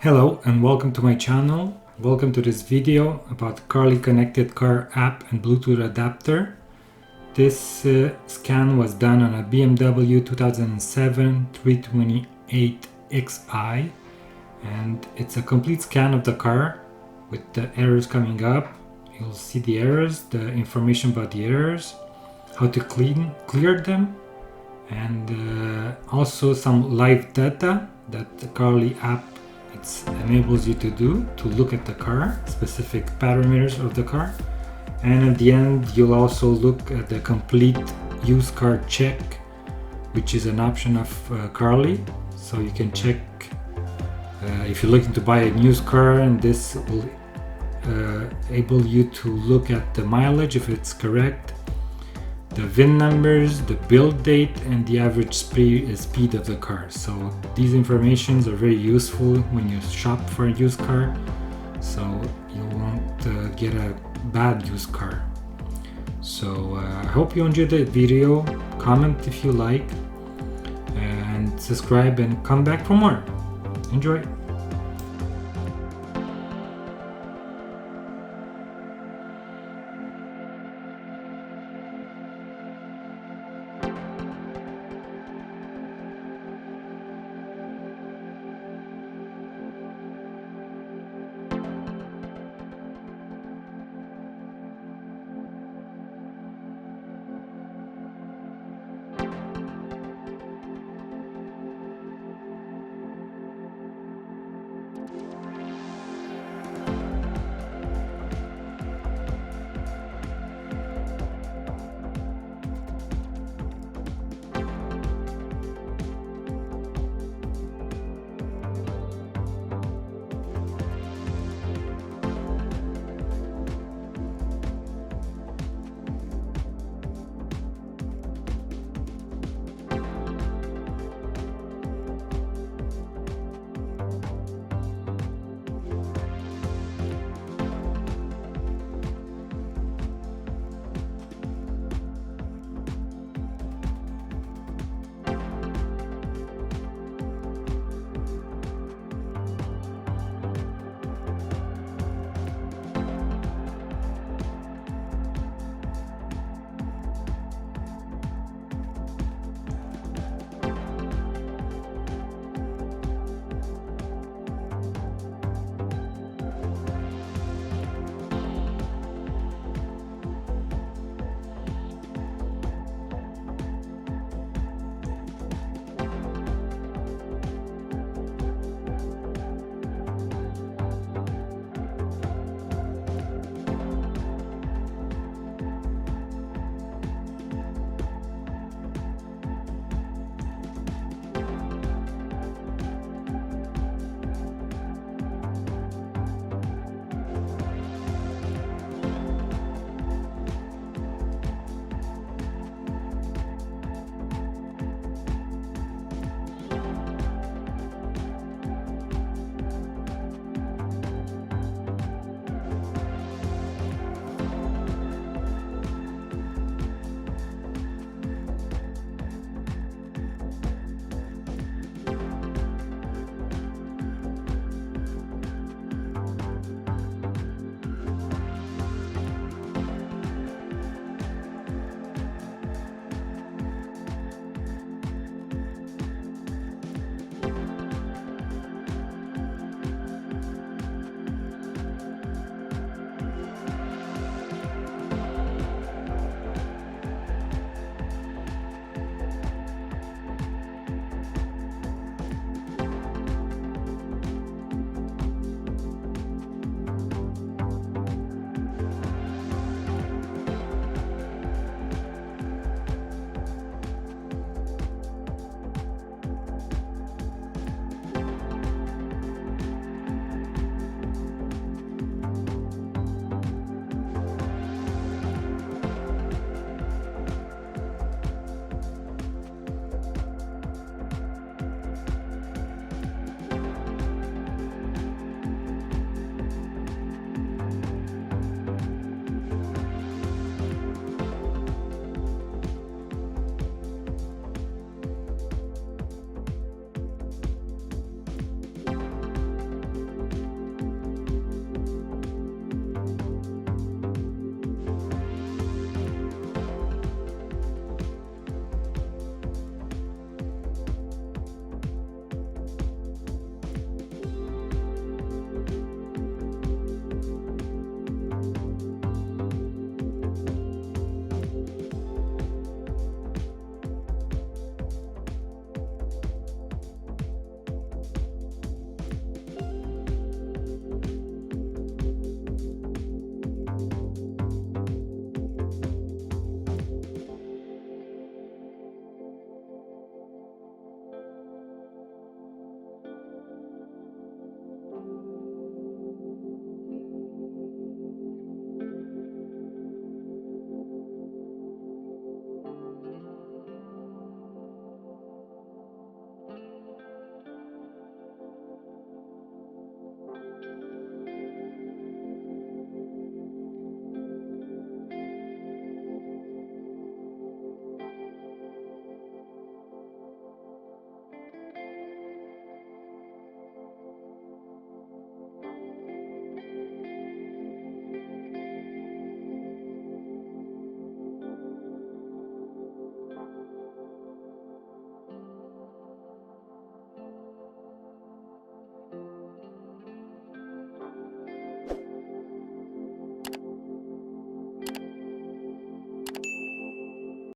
Hello and welcome to my channel. Welcome to this video about Carly connected car app and Bluetooth adapter. This scan was done on a BMW 2007 328xi, and it's a complete scan of the car with the errors coming up. You'll see the errors, the information about the errors, how to clear them, and also some live data that the Carly app enables you to do to look at the car, specific parameters of the car. And at the end you'll also look at the complete used car check, which is an option of Carly. So you can check if you're looking to buy a used car, and this will enable you to look at the mileage if it's correct, the VIN numbers, the build date, and the average speed of the car. So these informations are very useful when you shop for a used car, so you won't get a bad used car. So I hope you enjoyed the video. Comment if you like, and subscribe and come back for more. Enjoy!